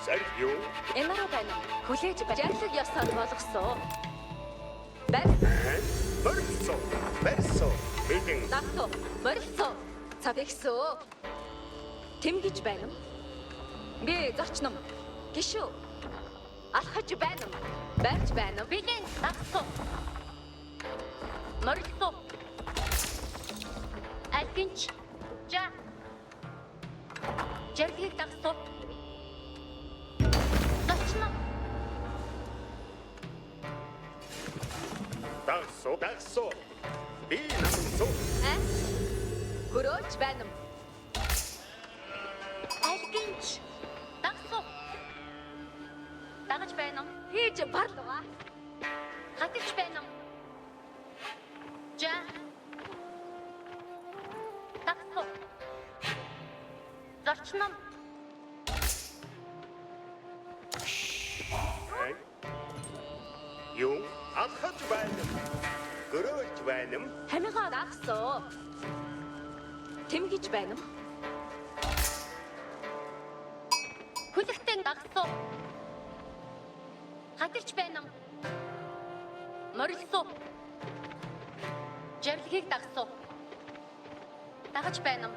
Сарью. Энараа байна. Хүлээж баярлаг ёсоор болгосон. Барьсо. Бидэн. Дагтуу. Морилцоо. Цавэгсөө. Тэмгэж байна. Би зорчном. Гişүү. Алхаж байна. Барьж байна. Бидэн дагтуу. Морилцоо. Алгинч. Жа. Жиргэг дагтуу. Дагсо. Би намсо. Хөрөөж байна. Алгинч. Дагсуу. Дагаж байна. Хийж барлуга. Хатж байна. Жа. Дагсуу. Зорчном. Юу алхаж байна. Хөрөөж байна. Хамигаа дагсуу. Тэмгэж байна. Хүлэгтэн дагсуу. Хатж байна. Морилсуу. Жавлгийг дагсуу. Дагаж байна.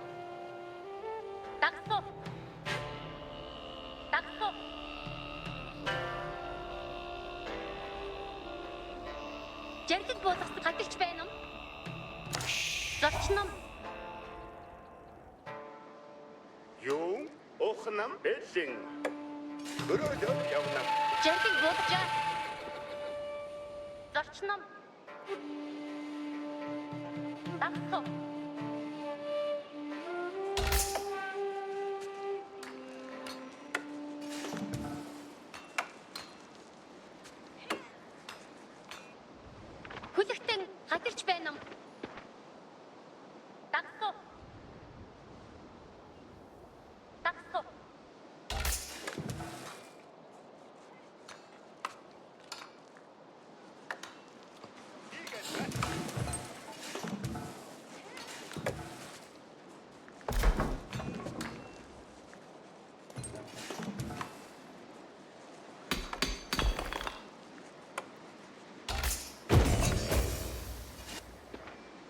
Дагсуу. Дагсуу. Жавлгийг буулгах хатж байна. Зорчном. Юу охнам бэлэн. Хөрөөж явна. Жавлгийг буулгаж. Зорчном. Дагсуу. Хатирч байна уу? Дагсуу. Дагсуу.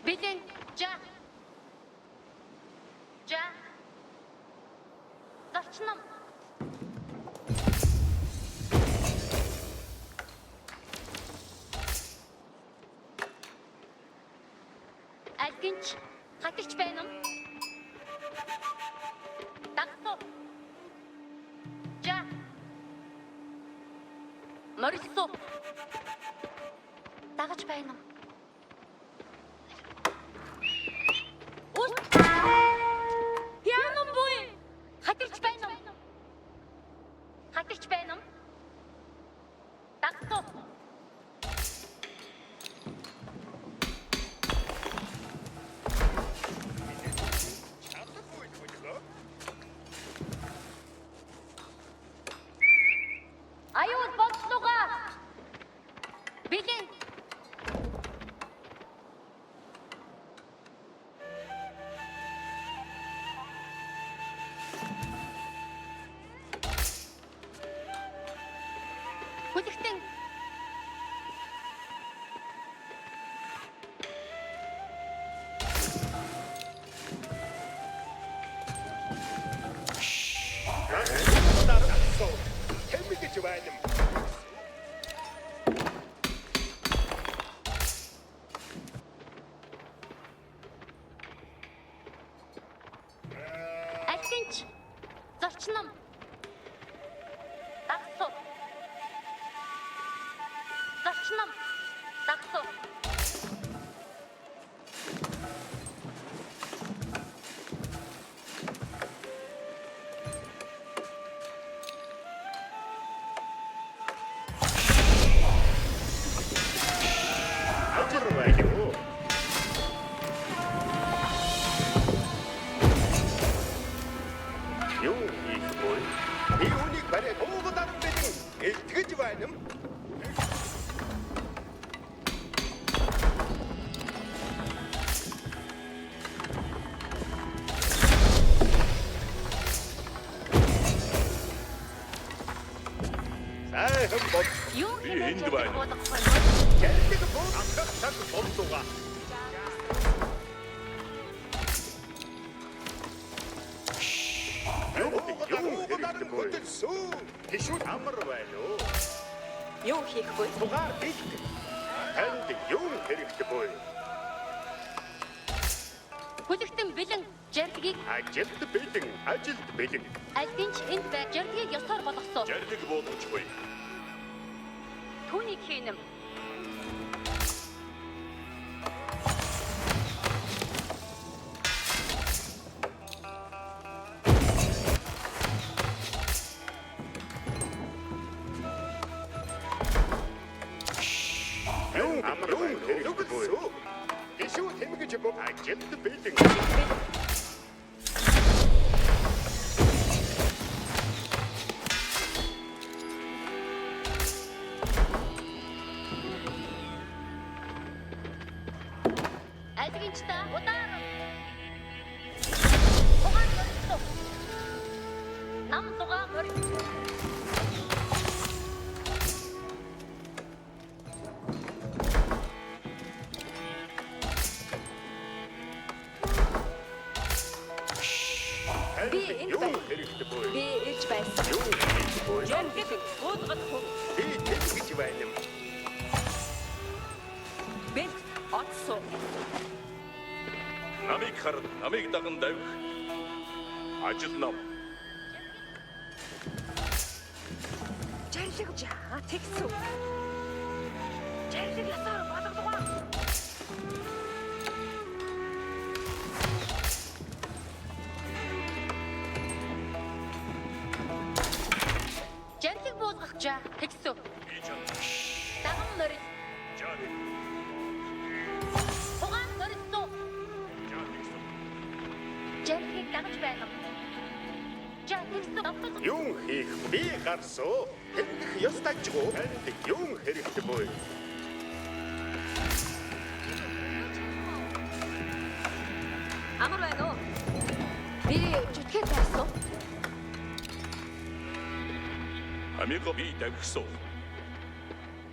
Билэн жа. Жа. Зарчнам. Альгинч хатирч байна уу? Дагсуу. Жа. Морилсуу. Дагаж байна уу? Янам буй. Хатирч байна уу? Хатирч байна уу? Дагсуу. Чамд бууж болоо. Аюул болцлугаа. Билэн. Хүлэгтэн. Дараасуу. Тэмгэж байна. Альгинч. Зарчнам. Дагсуу. Зарчнам. Дагсуу. Ажир байна уу? Юу их бой. Би үнийг барай уугадаар бэлэн илтгэж байна. Сайхан бол Юу Би энд байна. Жальтыг буу амгах цаг боллуга. Уугадаар хөдөлсөө. Тишүүд амар байна уу? Юу хийх вэ? Тугаар бэлт. Танд юу хэрэгтэй бой? Хүлэгтэн бэлэн жардгийг Ажилд бэлэн, ажилд бэлэн. альгинч энд бай жардгийг ёсоор болгосон. Жарлиг болгохгүй. Түүнийг хийнэм. Юу амар хэрэгтэй бой? Тишүүд тэмгэж боо ажилд бэлэн. Альгинч та удаан. Угаан морилсуу. Нам дугаа морилсуу. Би энд Юу байна. хэрэгтэй бой? Би ирж байсан. Юу хэрэгтэй бой? Жамдыг суулгах хүн. Би тэмгэж байна. Бэлт отсоо. Намыг хар, намыг даган давих. Ажил нам. Жарлиг жаа тэгсүү. Жарлиг ясаар болгодог. Жарлиг буулгах жаа тэгсүү. Би чам. Даган морил. Жаали. гаргаж байна. За тэгсэн. Юун хийх би гарсуу. Тэмдэх ёстойчгүй. Танд юун хэрэгтэй бөө? Амар байна уу? Би чөтгөх байсан. Америка би тавьсан.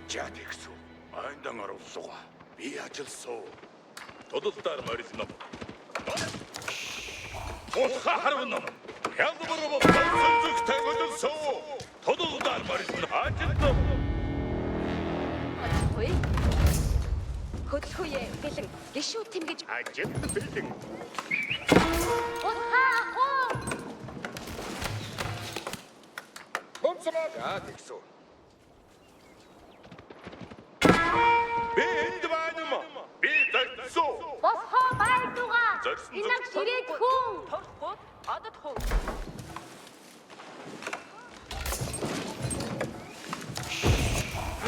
За тэгсүү. Айндан оруулсуга. Би ажилсуу. Тодолтаар марилна. Босха харвна. Хялбараа болсонзөгтэй хөдөлсөө. Тодолтаар марилна. Ажилтна. Ой. Хөдөлгөөе бэлэн гişүү тэмгэж. Ажилт бэлэн. Ухаа. Бомсоо. За тэгсүү. Би энд байна. Би тавьсан. Босхоо байлдуга. Зорьсон Инаг ширээд хүн. Торхгүй одод хөө.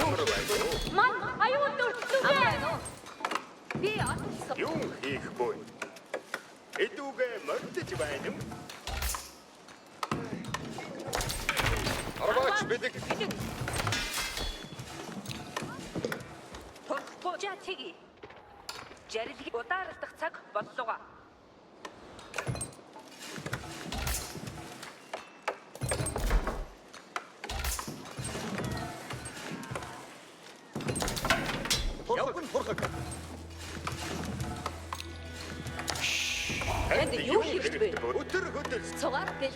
Амар байна. Ман аюул дуртай. Амар байна уу? Би атсан. Юун хийх бөө? Эдүгэ мөрдөж байна. Арваач бидэг. Торхгүй жа тгий. Жарилыг удаарлах цаг боллуга. Явган фурхаг. Энд юу хийж бэ? Өдөр хөдөр Цугаар бэл.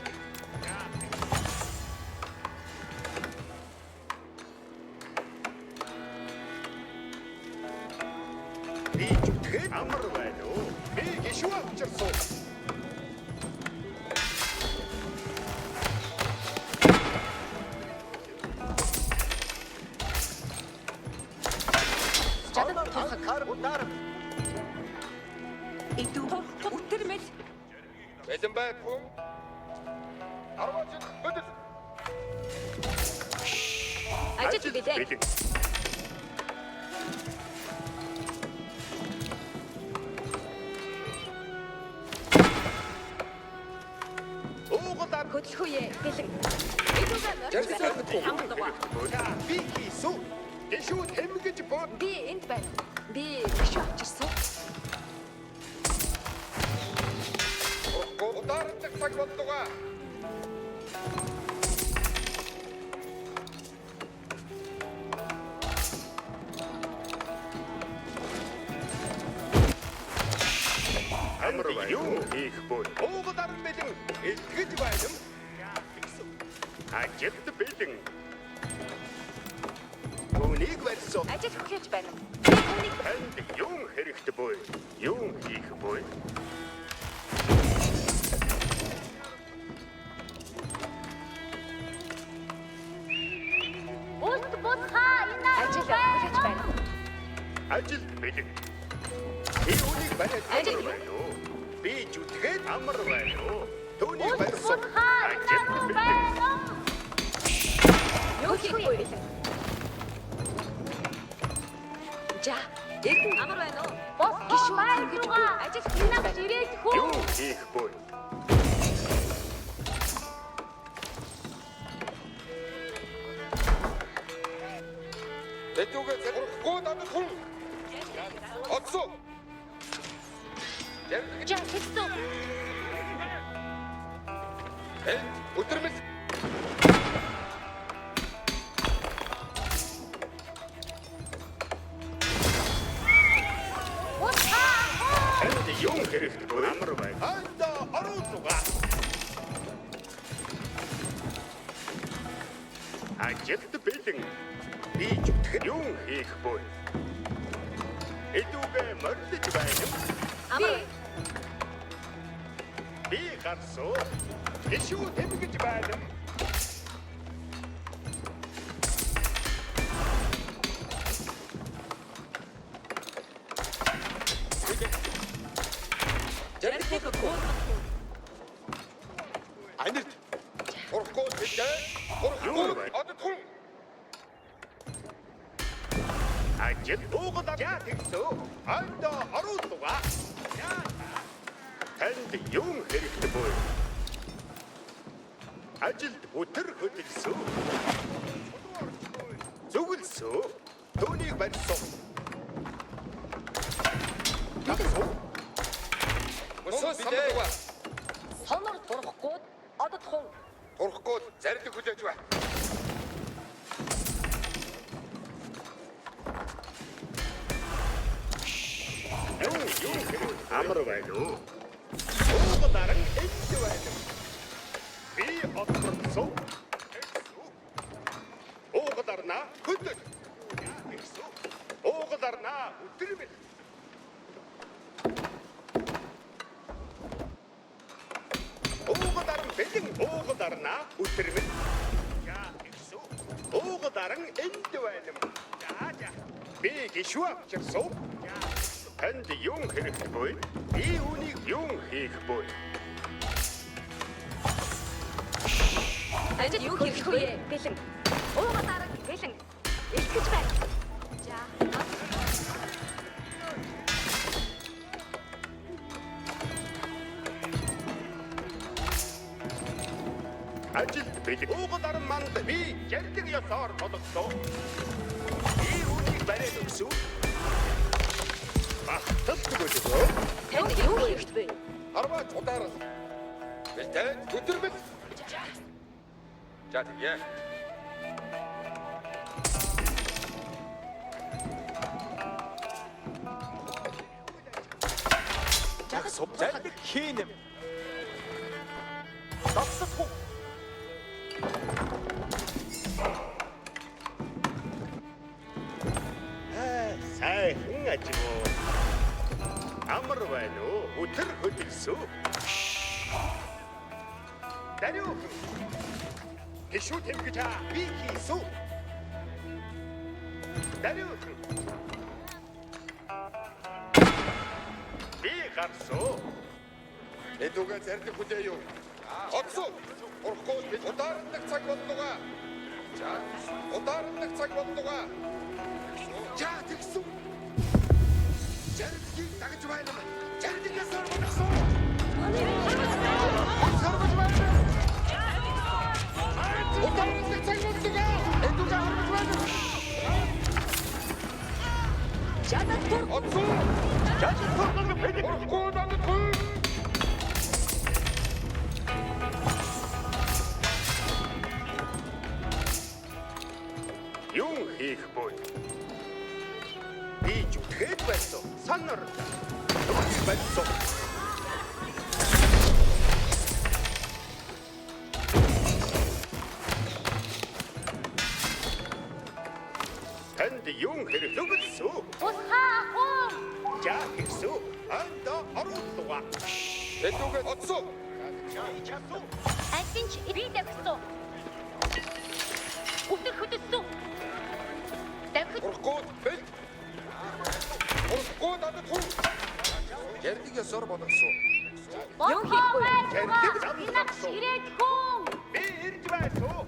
би зүтгэхэд амар байна уу? Би гişүү авчирсуу. Жадад тохог. Хар удар. Иду үтэрмэл. Бэлэн бай хүн. Арваач хөдөр. Ажил билээ. Бэлэн. Уугуулаар Хөдөлгөөе бэлэн. Эдүүгээ морж байна. Хамдуга. би хийсүү. Гişүү тэмгэж бод. Би энд байна. Би гişүү авчирсан. Удардаг цаг болдуга. Амар байна. Юу хийх бөө? Уугуулаар бэлэн. Итгэж байна. Ажилт бэлэн. Үнийг барьсан. Ажил хийж байна. Би үүнийг Танд юун хэрэгтэй бөө? Юун хийх бөө? Уст босхаа инаа ажил хийж байна. Ажил бэлэн. Би үнийг бариад Ажил. амар байна уу? Би зүтгээд амар байна уу? Түүнийг Уст барьсан. босхаа Ажил инаа бэлэн. байна. Юу хийх вэ? За, эргэн Амар байна уу? гişүү тэмгэж буй. Ажил инаа ширээд хүн. Юу хийх бөө? Тэдүгэ зөрөхгүй надад хүн. Отсоо. За, тэгсэн. Өдрөмс. Ухаа. Энд юун хэрэгтэй бөө? Амар байна. Анда оруулга. Ажилт бэлэн. Би зүтгэхэд юун хийх бөө? Эдүгэ мөрдөж байна. Би гарсуу. Гişүү тэмгэж байна. Жарилыг гоодлох. Анирт. Урахгүй тэгээ. Урахгүй одод хүн. Ажил уугуулаар яа тэгсөө. Анда оруулга. Танд юм хэрэгтэй буй. Ажилд өтөр хөдөлсөө. Зүгэлсөө. Төвнийг барьсан. Тасуу. Өсөө бидээ. Сонор турахгүй одод хун. Турахгүй зарилэг хүлээж ба. Юм амар байна уу? Уугадаран энд байна. Би отборсон. Уугадарна хөдөл. Уугадарна өдрөмөл. Уугадарн бэлэн уугадарна өдрөмөл. Яа гэсэн. Уугадаран энд байна. За. Би гişүү авчирсан. Танд юм хэрэгтэй буй. Би үнийг юм хийх буй. Ажил юу хийх вэ? Бэлэн. Ууга дараг бэлэн. Илтгэж байна. За. Ажилд бэлэг. Уугадарн манд би ярддаг ёсоор болгосон. Би үнийг бариад өгсөн. Бахталдаг болов. Танд юу хийх вэ? Арваач ударал. Бэлтэн өдрөмөл. За тэгье. Зардаг хийнэм. Тасахгүй. Сайхан ажив. Амар байна уу? Өтөр хөдөлсөө. Дариу. Гişүү тэмгэж би хийсүү. Дариу. Би гарсуу. Эдүгээ зарилэг хүлээ юу? Оцсон. Турахгүй бид удаандаг цаг боллоо. За. Удаандаг цаг боллоо. За тэгсэн. Зарилгийг дагаж байна. Зарилгээс орсон. Сарваж байна. Удаандаг цаг боллоо. Эдүгээ харж байна. Жадад тур. Оцсон. Жажиг тургал бэлэг. Турахгүй дагаж хүн. Юм хийх буй. Би зүтгэж байсан. Санар. Зүтгэж байсан. Танд юм хэрэг зүгэлсүү. Усхаа хун. За хийсүү. Анда оруулгаа. Эдүгээ оцсон. Часуу. Антинч ирээдэгсэн. Өдөр хөдөлсөн. Дахид Турахгүй бэл. Турахгүй дагаж хүн. Ярдгээс ор болгосон. юу хийх вэ? Ярддаг зам Инакш загсан. ирээд хун. Би ирж байсан.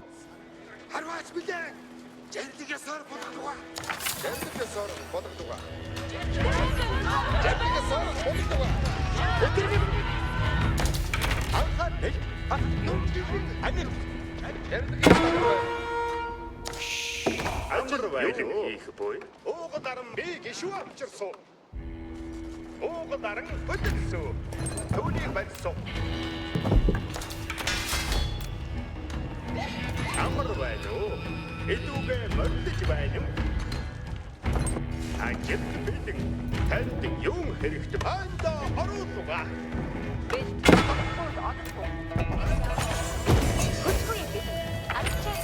Харваач билээ. Ярдгээс ор болгодог. Ярдгээс ор болгодог. Ярдгээс ор болгодог. Анхаар нэг. Анир. Ярдгээс ор. Амар байна уу? Хийх буй. Уугадарн би гişүү авчирсан. Уугадарн хөдөлсөө. Төвнийг барьсан. Амар байна уу? Эдүгээ мөрдөж байна юм. Ажил бэлэн. Танд юм хэрэгтэй. Анда оруулгаа. Бэлтэн турахгүй одод хун. Хөдөлгөө юм бэлэн. Арчаа.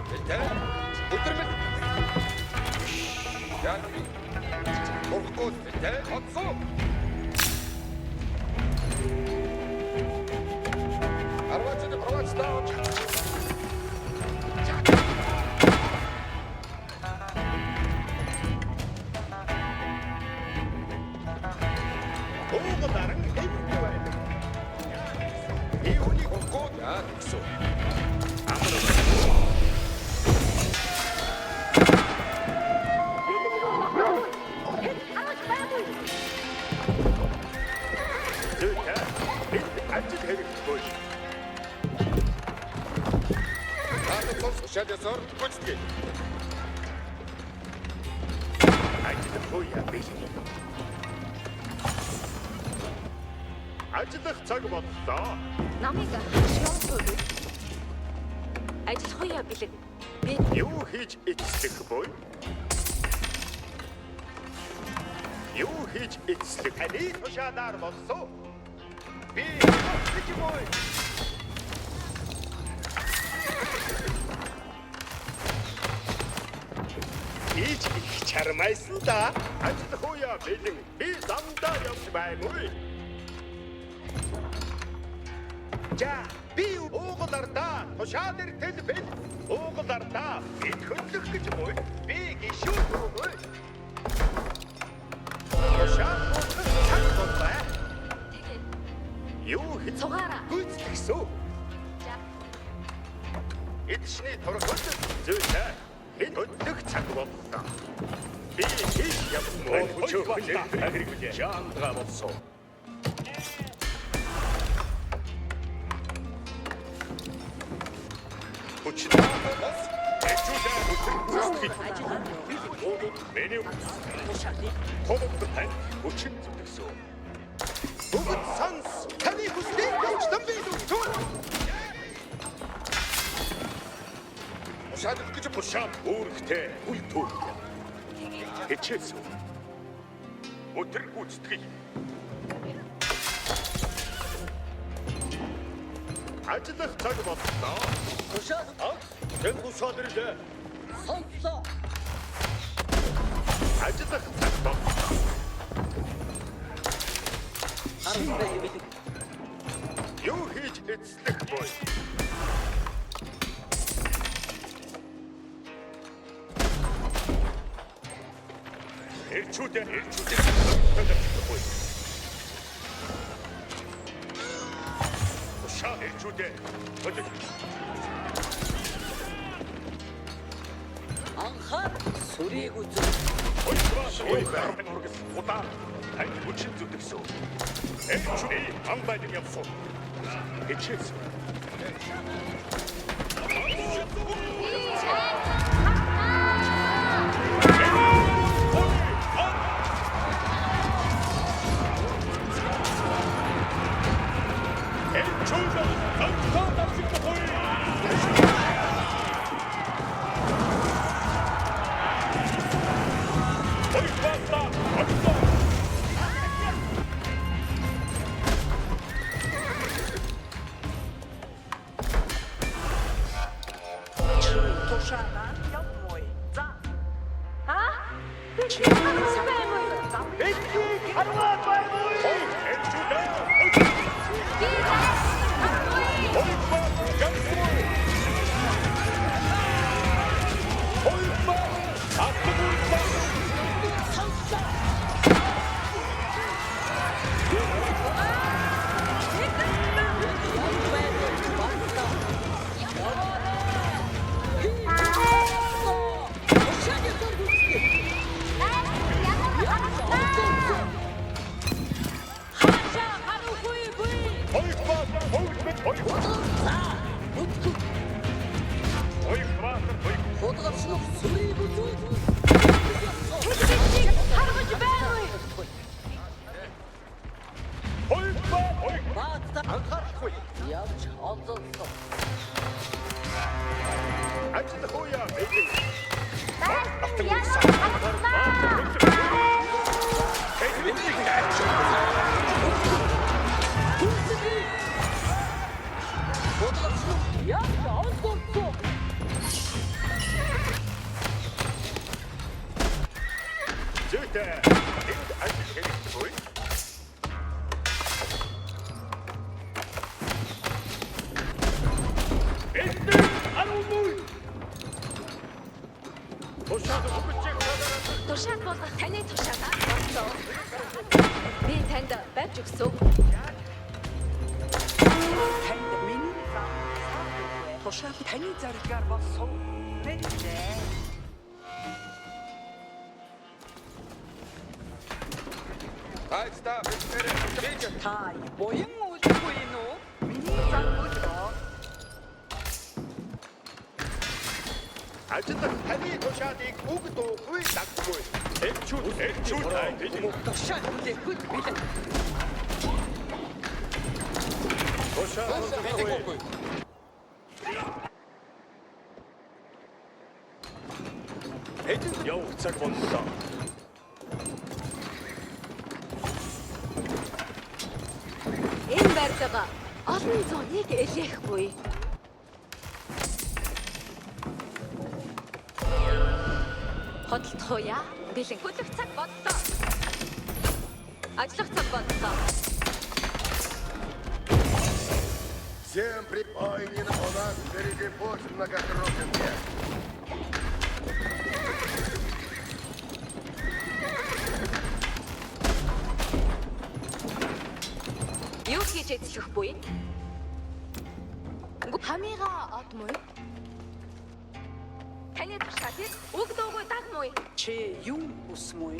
Бэлтэн. Өдрмөл. Яг. Турахгүй бэлтэн. Оцсон. Арваач таа. Уугадарн энд байна. Би үнийг Турахгүй яа гэсэн. амар байна уу? Тушаалсаар гүйцэтгэе. Ажил хөөе бэлэн. Ажиллах цаг боллоо. Намайг хашгиулгүй. Ажил хуяа бэлэн. Би Юу хийж эцлэх буй? Юу хийж эцлэх? Ани тушаалаар болсон. Би гэж буй. Ийч их чармайсан да. Ажил хөөе бэлэн. Би замдаа явж баймгүй. За, би уугалардаа тушаалэр тэлбэл. Уугалардаа бид хөдлөх гэж буй. Би гişүү өгөө. Тушаал цаг болбай. тэгээд Юу хийж цугаараа. гүйцэтгэсэн? За. Эдшний торгол зүйтэй. Энэ хөдлөх цаг боллоо. Би хийж явсан. Өчөө хэрэглээ. Жаамдгаа болсон. Меню хобот тань хүчин зүтгэсэн. Бүгд санс таны хүслийг явуулсан билүү? Ушаадах гэж бушаад өөрхтэй үлдүү. Хичээсэн. Өтөр гүйцэтгэе. Ажиллах цаг боллоо. Тушаал Хэн бушаад ирлээ? сонсоо. Ажиллах цаг боллоо. Армбай бэлэг. Юу хийж эцлэх буй? Эрчүүдээ буй. Ушаа эрчүүдээ хөдөл. Анхаар сүрийг үзэн. Ойхваа ургас удаа тань хүчин зүтгэсэн. Эрчүүдээ амбайд явсан. Хичээсэн. Тушаалаа явмой. За. Чи харсан байх уу? Худгалсныг сүрийг үзэн. Харгаж байна уу? Баатар Анхаарахгүй. явж олзолсон. Ажил хөөе бэлэн. Худгалсныг явж олзолсон. Зүйтэй. Энд ажил хэрэгтэй буй. Тушаал болгох таны тушаалаа боллоо. Би танд барьж өгсөн. Танд миний зам. Тушаал таны заргаар болсон. Нэлээ. Хайста бэлэн. Та боён үлдэхгүй юм уу? Миний зам үлдээ. Ажиллах таны тушаалыг үг дуугүй даггүй. Элчүүд тань бэлэн. Тушаал хүлээхгүй бэлэн. Тушаал бэлэн. Эдэн явах цаг боллоо. Энэ байрлага олон зууныг элэхгүй. Хөдөлтгөөе. Бэлэн. Хөдлөх цаг боллоо. Ажиллах цаг боллоо. Всем припойнен у нас впереди путь многокружен. Юу хийж эзлэх буй? Хамига одмой. Таны тушаалыг үг дуугүй дагмой. Чи юу усмой?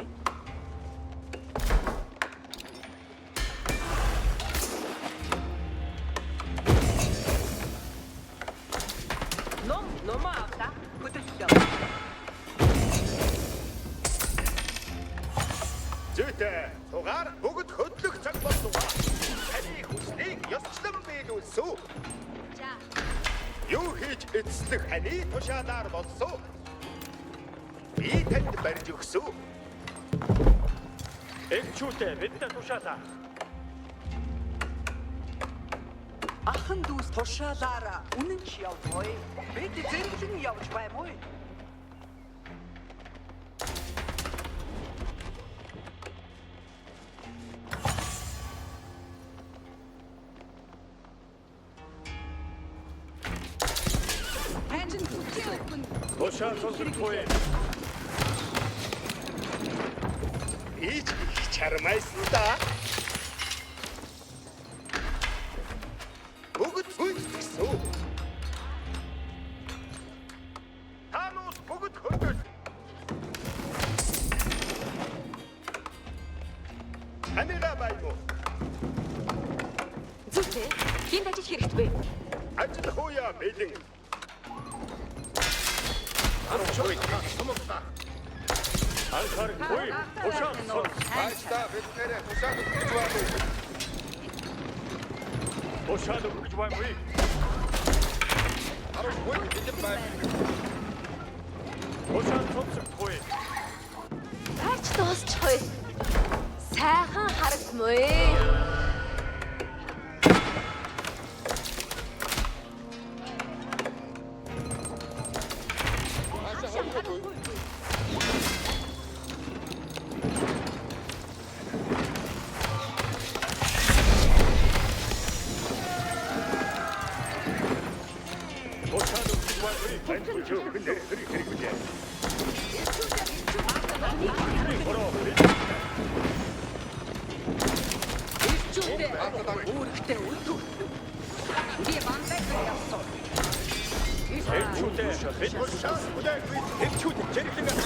Нома авта. Хөдөлгөө. Зүйтэй. Тугаар бүгд хөдлөх цаг боллоо. Таны хүслийг ёсчлон биелүүлсүү. За. Юу хийж эзлэх ани тушаалаар болсон. Би танд барьж өгсөө. Элчүүтэй бидний тушаалаа. Ахан дүүс тушаалаараа үнэн ч явмой. Бид зэрэглэн явж баймой. Хэнжин хүчтэй. Тушаал сонсохгүй. Ийч их чармайсан да. Бүгд зүгтсүү. Танус бүгд хөдөл. Анила баймо. Зүйтэй. Хинт ажил хэрэгтэй. Ажил хууя бэлэн. Анхаар хүй. Тушаал сонс. Байста биднэрэ тушаал гэж байна. Тушаал өгч баймгүй. Аруу хүй гэж байна. Тушаал сонсохгүй. Таарч дуусчихъя. Сайхан харагдмой. Тушаал өгч баймгүй. Энд ч өгөн дээр хэрэггүй. Ирчүүтэй. Үүрэгтэй үлдүү. Би бандайг явсан. Элчүүтэй. Бид тушаал хүлээгүй. Элчүүд зэрэглэн.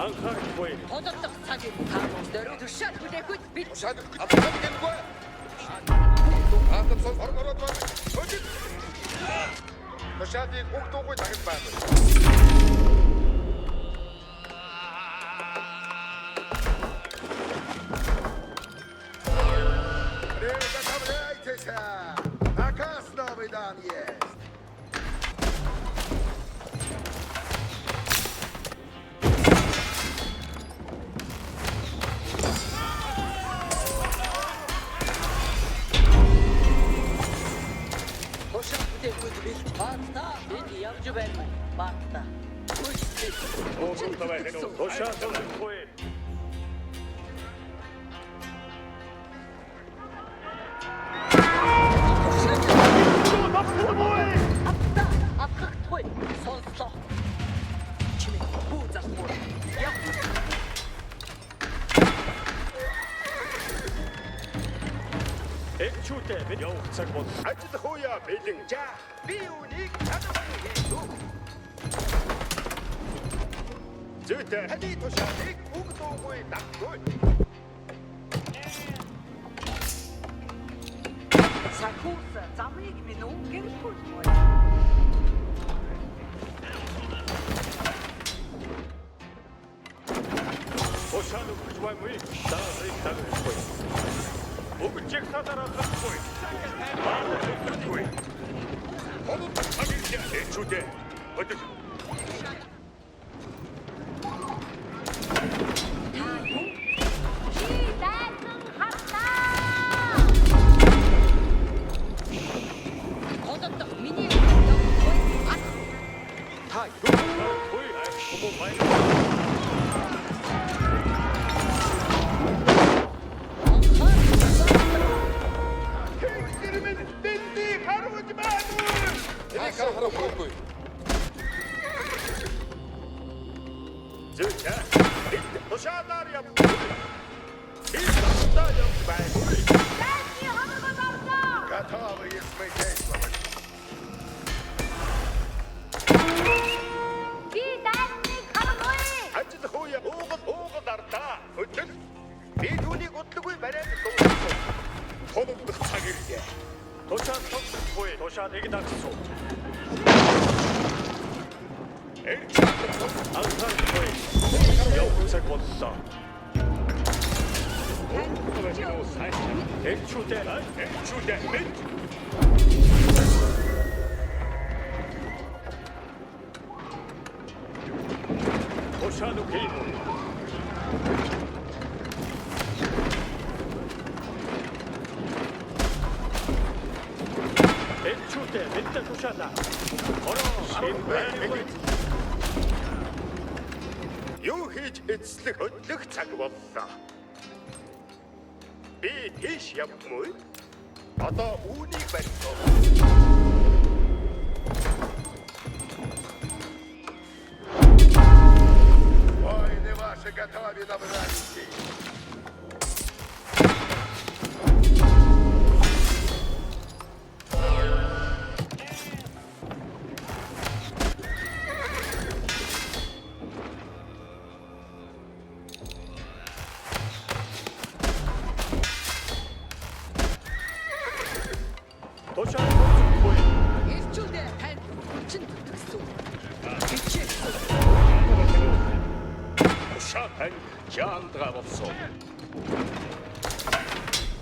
Анхаар хүй. Хөдөлгөх цагийг таарч дөрөв тушаал хүлээхгүй бид Тушаал авах гэнгүй. Аатам сон ороод байна. Хөдөл. Тушаалыг үг дуугүй дахиж байна. Приготовляйтесь. Наказ новый дан есть. тушаал хүлээхгүй бэлт. Баатна. Бид явж байна. Баатна. Тушаал сонсохгүй. Апхагтгүй. Сонслоо. Чимээ бүү засмуу. Яв. Элчүүтэй. Бид явах цаг бол. Ажил хууя бэлэн. За, би үнийг чадвар хийв. Зүйтэй. Таны тушаалыг үг дуугүй даггүй. Цахуус замыг минь уу гэрхүүл мой. Ошааны хүчвай мүй саарыг тагахгүй. Бүгдийг садарахгүй. Баагүй. Хоног цагийн дэчүүдээ. Өдөр. Чи дайсан харлаа. Одод миний Та юу хөөе айхгүй бай. Энийг харахгүй. Зөча. Тушаалаар яв. Истаа яв бай. Дайсны хоногод орлоо. Готовы мы действовать. Би дайсныг харахгүй. Ажил хөөе уугад ардаа. Өдөр. Би түүнийг удлгүй бариад дууссан. Хоногдох цаг ирлээ. Тушаал тоглохгүй. Тушаалыг дагсуу. Анхаарахгүй. Явцаг боллоо. Элчүүдээ мэд. Тушаалыг хийн. Элчүүдээ мэдээ тушаалаа. Ороо. Юу хийж эцлэх хөдлөх цаг боллоо. Би тийш явмгүй. Одоо үүнийг барьсан. Войны ваши готовы набрать. Тушаалыг Ирчүүдээ тань хүчин төтгсөн. Хичээсэн. Тушаалыг яандгаа болсон.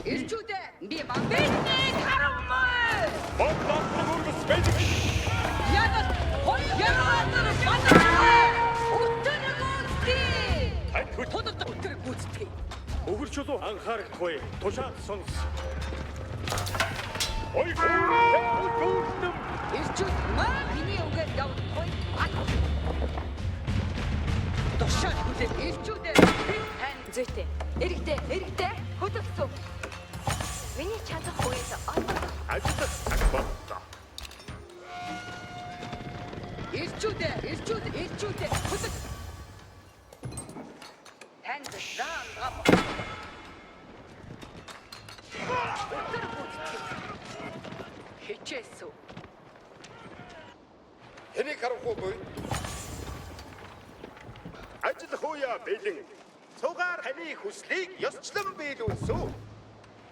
Ирчүүдээ би бамбэнийг хараммай. Бомбын спэдик. Янас хол ярмаатар банаа. Утар гүцтэй. Тань хүч Тодод утар гүцтэй. өгөрчөлөө анхаарахгүй. Тушаал сонс. Ой гүрдэм. Ирчүүд маа миний үгээр явахгүй. Тушаал хүлээ ирчүүдээ би тань Зүйтэй. Эрэгтэй. Хөдөлсөв. Миний чадах үед олно. Ажил цаг боллоо. ирчүүдээ хөдөл. Тань зам гап. Утар гүцтэй. Хичээсэн. Энийг харахгүй. Ажил хууя бэлэн. Цугаар таны хүслийг ёсчлон биелүүлсүү.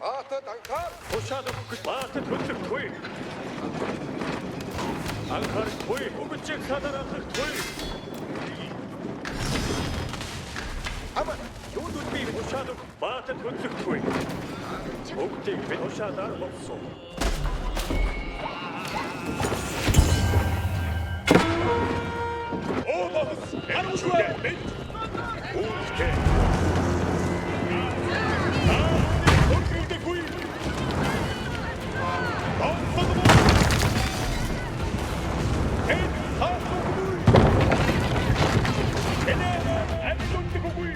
Атад анхаар. Тушаалыг өгч баатад хөдлөхгүй. Анхаарахгүй. Бүгдийг садарахгүй. Ама юуд би тушаалыг баатад хөдлөхгүй. Бүгдийг би тушаалаар болсон. Оос! Арчудэ мэд! Бүгдээ! Окейдэгүй! Бомбогоо! Хэд хатугүй! Энэ аминдэггүй!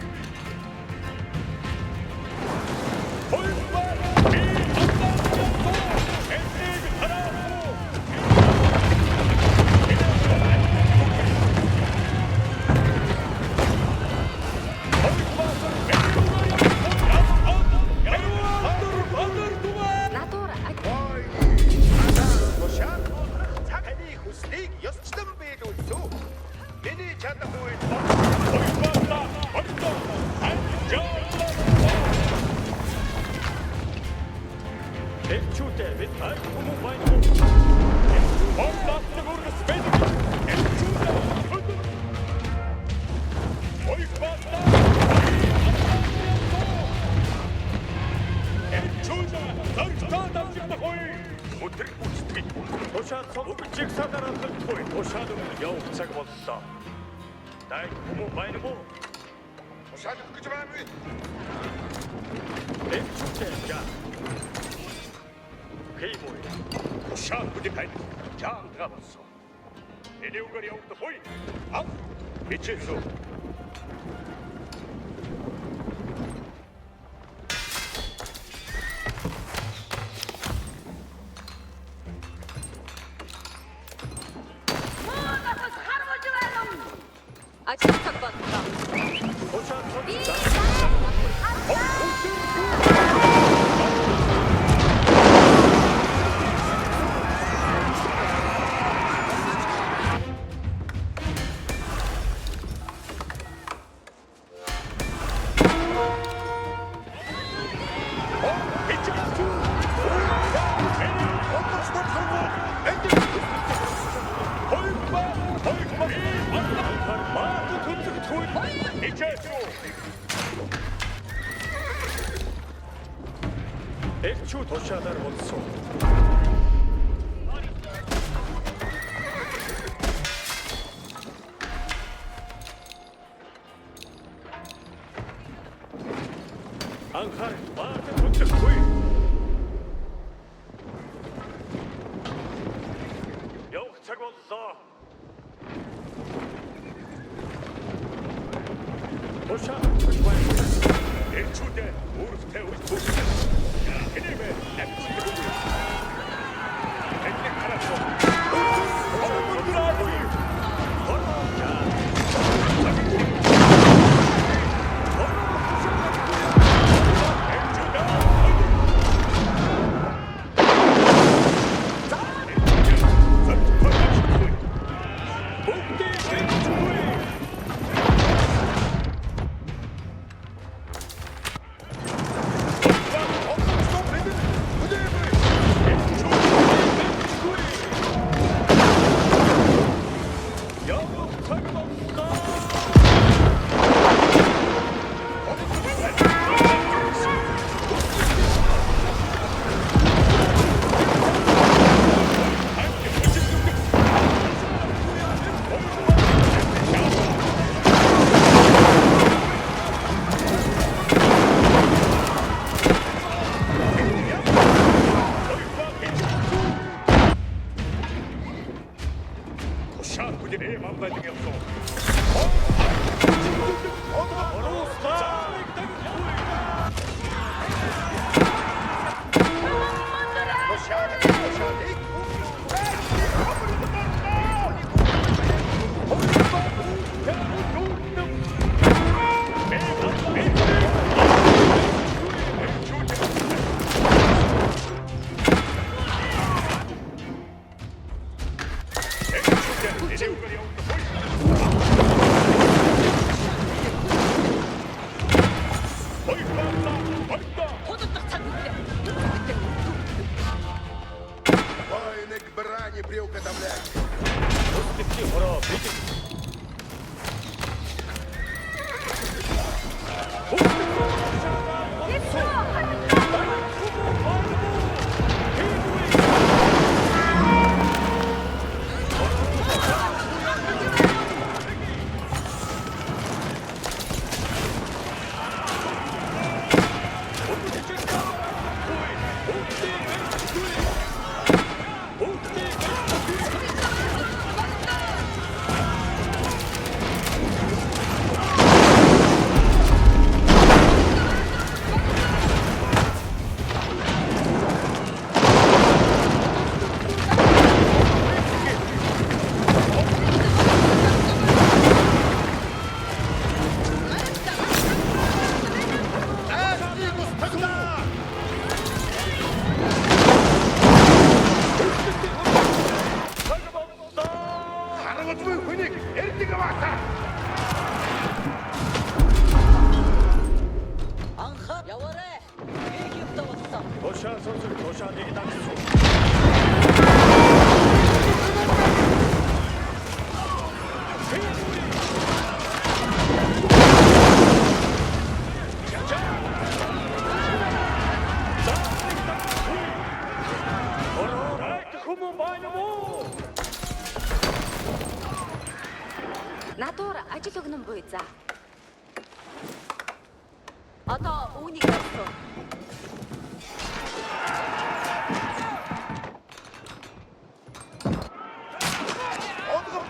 Хойбаа! Би атаахгүй! Энийг харахгүй! Хойбаа! Элчүүдээ бид аль хүмүүн байна уу? Онлаатны үргэс байдаг. Элчүүдээ хөдөө. Ойг баатаа. Элчүүдээ зарчтаа давжигдахгүй. Өдөр үстгэж. Тушаад цогцыг садаралдахгүй. Тушаад явах цаг боллоо. Дай хүмүүн байна уу? Тушаад гэж байна уу? Элчүүдээ яа. Хеймой. Тушаад бүдэг хайд. Жаамтга болсон. Элеугар явагдахгүй. Ав. Бичээсөө. Ажил цаг боллоо. Тушаад Элчүү тушаалаар болсон. Анхаар баахан хүндэхгүй. Явах цаг боллоо. Тушаал гэж байна. Элчүүдээ өөртөө үргэлж. Энэвэ эпизод. Энийг харахгүй. Тушаал бүдээ мамбай явсан. Воины к брани приуготовлять. 도시아 선수 도시아에게 당했소. Надуур ажил өгнөн буй за. Одоо үүнийг хэлсэн.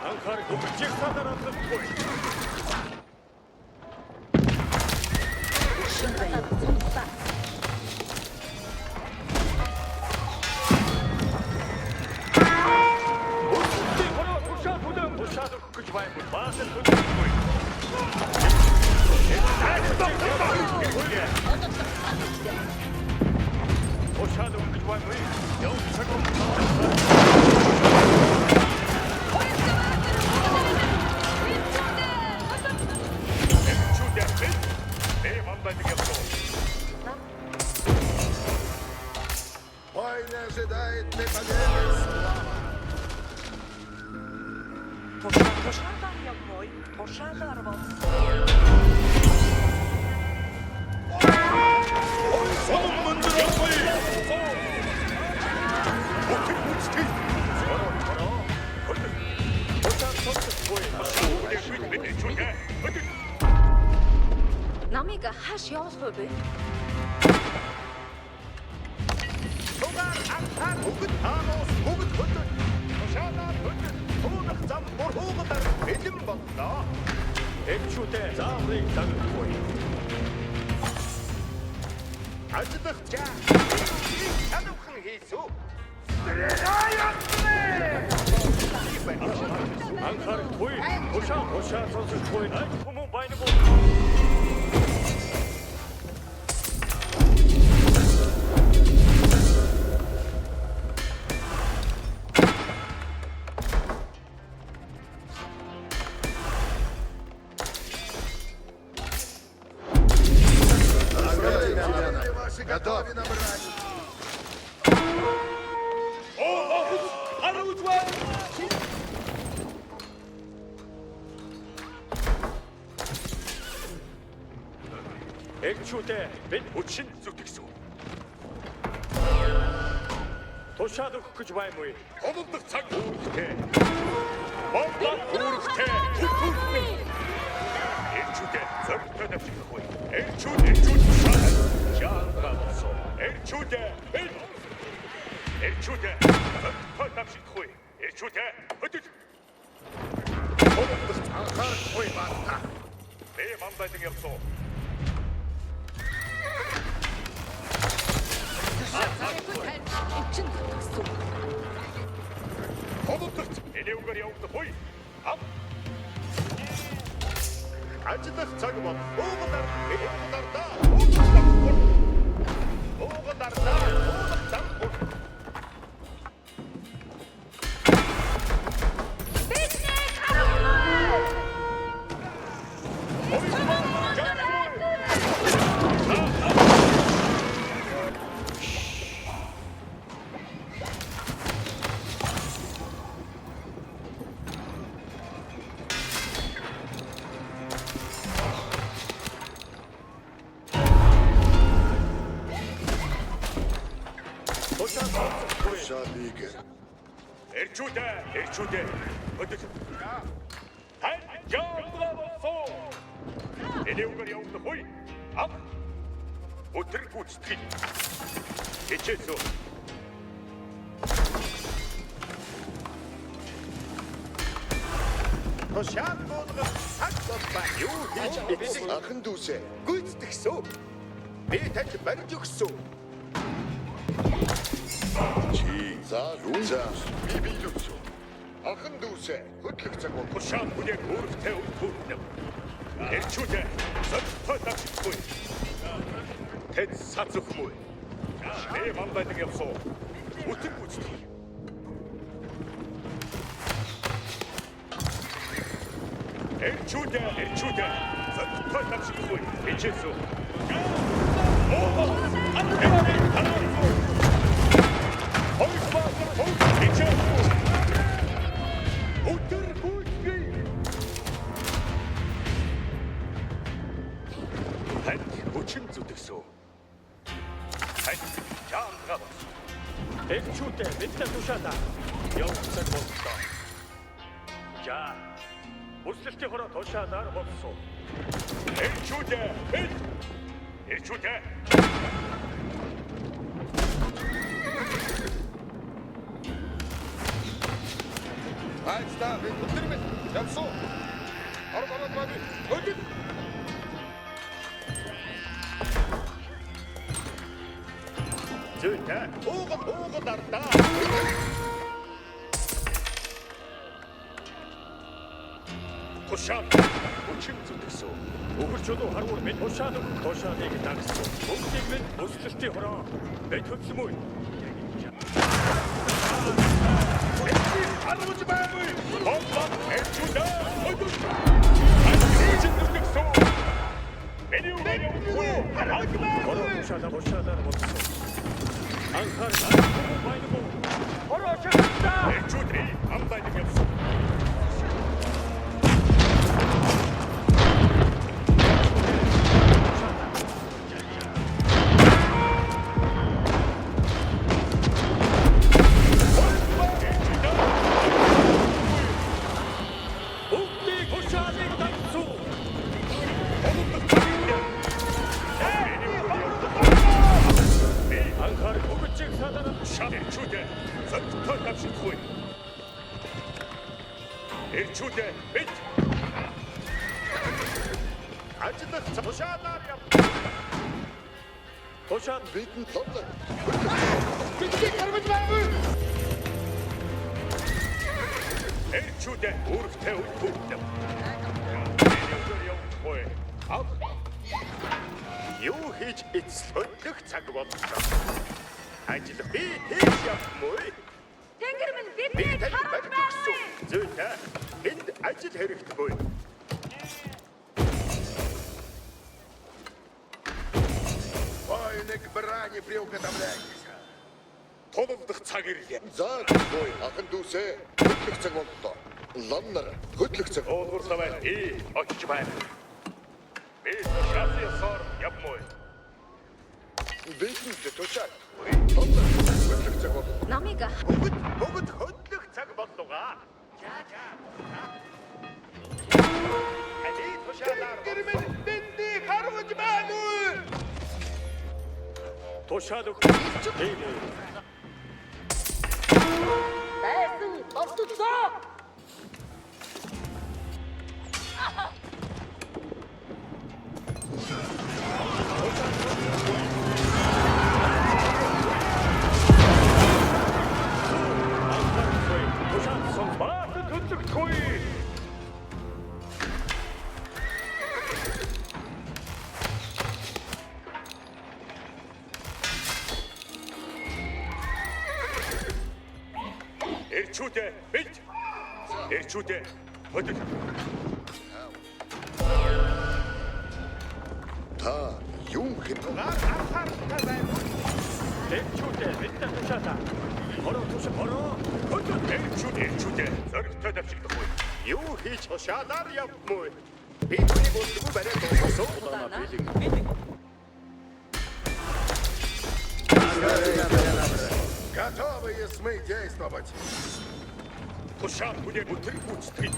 Анхаарал хүчийг садараалах буй. 도시아도 그지 말고 맛을 보는 거야. 도시아도 그지 말고 영차고. 내 만반등이 없어. Ой, не ожидает металлец. Тушаалаар явмой. Тушаалаар бол. Намайг хааш явуулах вэ? Сугаар анхаар өгд таанаас өгд хөдөл. Тушаалаар хөдөл. Туунах зам буруугаар бэлэн боллоо. Экчүүдээ зааврыг дагахгүй. Ажиллах чаа. Чадвархан хийсүү. Анхаарал буй. 도시아 선수 буй. хүмүүс байна уу? Готовы набрать. Экчүүдээ бид хүчин зүтгэсэн. Тушаад өгөх гэж байна уу? Хомдох цаг үүрэгтэй. Бодлоо үүрэгтэй. Экчүүдээ зөвхөн тавьчих вэ? Экчүүд шаардлагатай. Экчүүдээ зөвхөн тавьчих вэ? Экчүүдээ хөдөл. Хомдох анхаарал буй байна. Бэ мамбайдаг явсан. Эвчин гэсэн. Хомдогт энэгээр явуулах буй. Ав. Ажиллах цаг бол уугаар уугардаа. Уугардаа. Шалигер. Эрчүүдээ. Өдөр. Яаблавсоо. Энэгээр явуулах буй. Ав. Өдөр гүйцэтгэл. Хичээсөө. Тушаал болгох цаг болбаа. Юу хийж биднийг Анхан дүүсээ. гүйцэтгэсэн. Би танд барьж өгсөн. Чи за би биелүүлсэн. Анхан дүүсээ. Хөдлөх цаг бол. Тушаал бүлэг өөртөө үлдүүлнэ. Эрчүүдээ зөвхөн тавьчих буй. Тэд сацх муу. Бэ мамбайдаг явсан. Өдөр гүйцэтгэл. Эрчүүдээ зөвхөн тавьчих буй. Хичээсөө. Жаамгаа болсон. Элчүүдээ мэдээ тушаалаа. Явцаг боллоо. За. Үслэлтийн хороо тушаалаар болсон. Элчүүдээ. Элчүүдээ. Айста өтөрмөс. Явсуу. Аргалаад байна. Хөдөл. Зүйтэй. Уугад ардаа. Тушаал. Өчим зүтгэсэн. Өгөрчөлөө харгуур мэд тушаалыг дагсан. Бүгдийг мэд өсөлтийн хороо. Мэд хөдсөн мүү. Аргууч баймгүй. Онлог элчүүдээ. Айчид зүтгэсэн. Миний хороо тушаалаар болсон. Анхаар байна. Хороо чагтаа. Элчүүдээ амбайд явсан. Элчүүдээ бит. Ажлах тушаалаар яв. Тушаал Битэн лонлоо. Бидний гаргаж баймгүй. элчүүдээ үүрэгтэй үлдээв. Ав. Юу хийж эцлэх цаг боллоо. Ажил би хийж явмгүй. Тэнгэр минь Би бидний танд харж барьж байна. өгсөн. Зүйтэй. Энд ажил хэрэгтэйгүй. Войныг брани приуготовляйтесь. Тулдах цаг ирлээ. За бой ахын дүүсээ хөдлөх цаг боллоо. Ланнар хөдлөх цаг. Уулгуурлаа байна. Очиж байна. Би тушаалсаар явмгүй. Битэн тушаал. Ланнар хөдлөх цаг боллоо. Намыг Бүгд хөдлөх цаг боллугаа. Али тушаалаар гэрмэн бинди харуулж баймгүй. Тушаал өг. байсан орцолцоо. Тушаал сон баасан хөдлөхгүй. Элчүүдээ бит. Элчүүдээ хөдөл. Та юу хэд Элчүүдээ мэдээ тушаалаа. Хороо хөдөл. Элчүүдээ зөрөгтэй давчилдаггүй. Юу хийж тушаалаар явмгүй. Би түүний болдгоо барай дууссан. готовы мы действовать? Тушаал бүлээн өтөр гүйцэтгэл.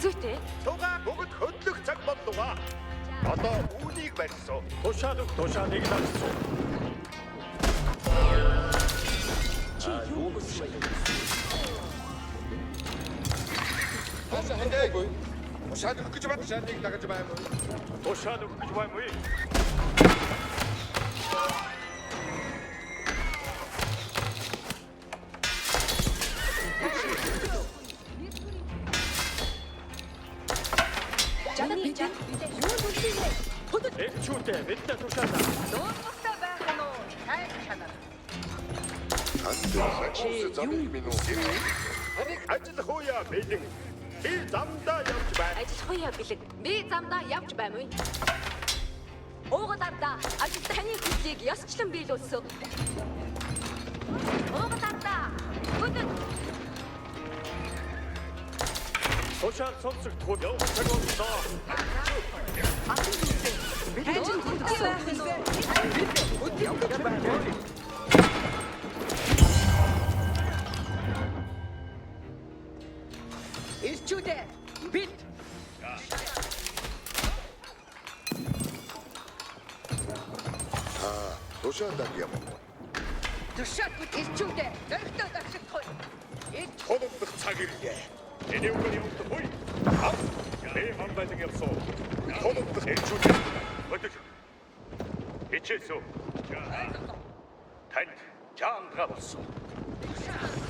Зүйтэй. Туга бүгд хөдлөх цаг боллугаа. Одоо үүнийг барьсан. Тушаалыг дагсан. Ушаад өгч байна. Ушаадыг дагаж байна. Тушаал өгч баймгүй. Элчүүдээ мэдээ тушаалаа. Дуусахтай байх нь уу? Тай чанар. Замыг минут. Ажил хууя бэлэн. Би замдаа явж байна. Ажиллах уу бэлэг. Би замдаа явж баймгүй. Уугад ардаа ажил таны хүслийг ёсчлон биелүүлсэн. Уугад ардаа. Хөдөл. 도시한 선수권 영차가 없어. Ахын дүүсээ. Бид чинь хүндсэн үхнээ. Бид өдөртөж баймаа. Ирчүүдээ бид Тушаалдаг юм. тушаал бүт ирчүүдээ зөрөгтэй давшигдах. 토독득 차기리에 내내우가 영도 보이 내 만발등이 없어 토독득 애초대 어떠죠 이체소 단 장가봤어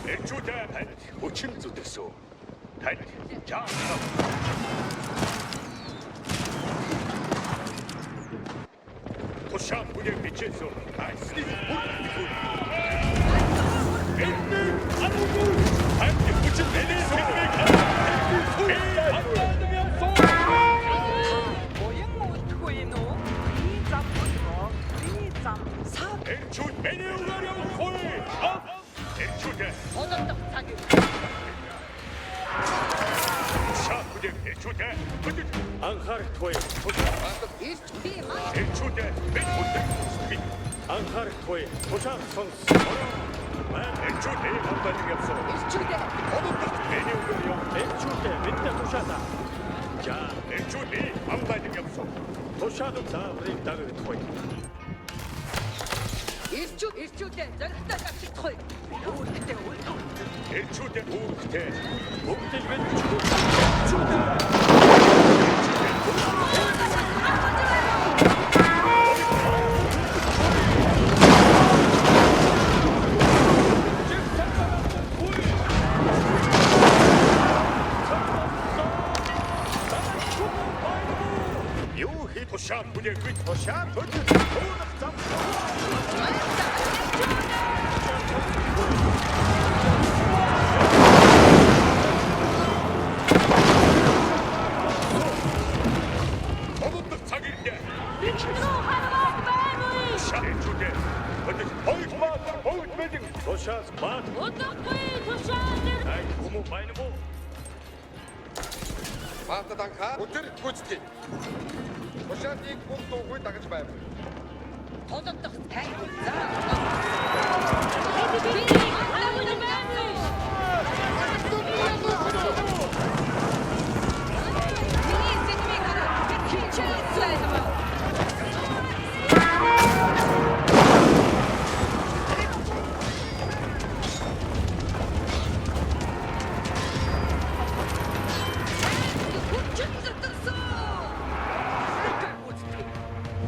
애초대 단 우침도 됐어 단 장가 도시한 무대 미체소 아이스리 Боян ультгүй нөө. Би зам болоо. Би зам сав. Одоодох цаг юу? анхаарах туй Ирч би маа. анхаарах туй тушаал сонс 애초대 반발이 없어 Ирчүүдээ 애초대 맨날 도시하다 자 애초대 반발이 없어 도시하도 다 우리 나를 토이 ирчүүдээ зөрөгтэй давшигдах. Өөртөө үлдээ. 애초대 우르테 목대 왼 요히 도시한 무대 그 도시한 도시 도덕장 도덕 자기인데 애초대 어떻게 어이 마트 어이 매딩 도시한 마트 Удахгүй тушаал. 아이 고모 많이 뭐 Маатаданхаа өдөр гүйцэтгэе. Тушаалыг бүх дуугүй дагаж байв. Одоодох тань.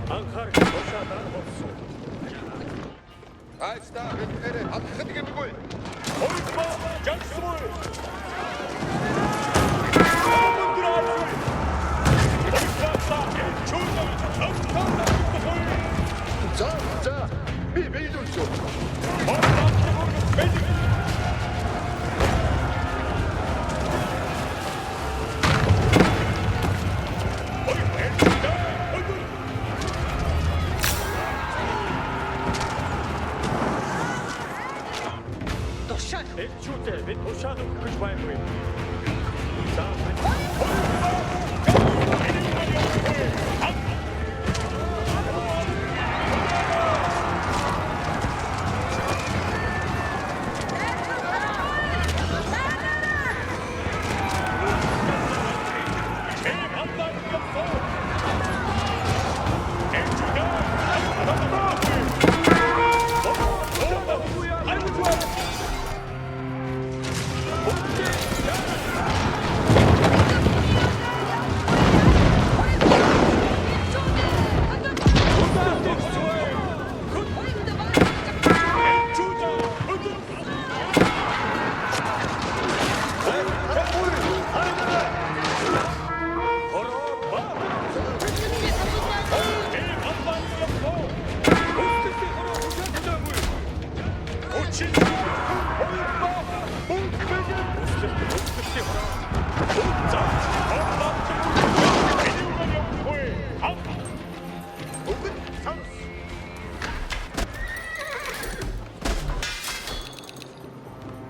анхаарах 도시하다 없어 Айста биднэрээ хатхад гэмгүй. 어이구마 약속을 За би биелүүлж. Тушаал. 애초대 왜 도시하는 그걸 봐야 돼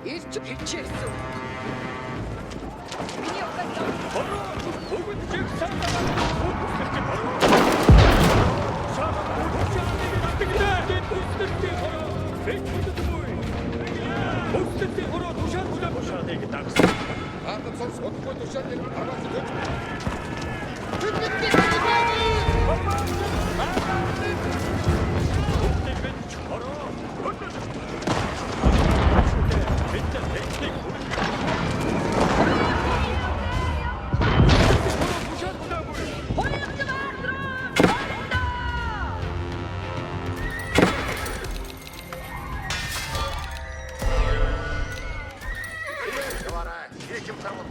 Ирч хичээсэн. Миний угаасаа Ардад сонс удахгүй тушаал нэг аваад төж. Яваарай. Их юм тарвал.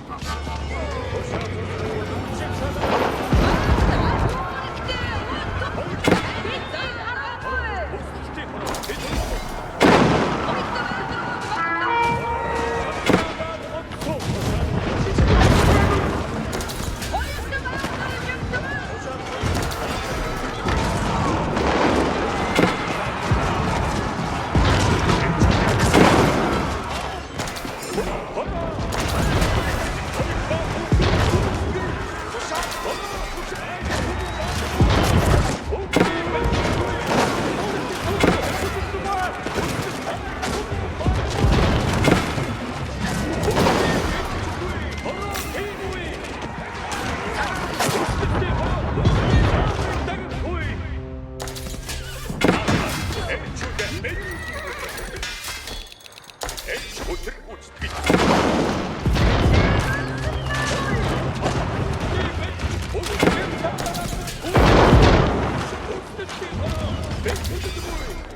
Hey!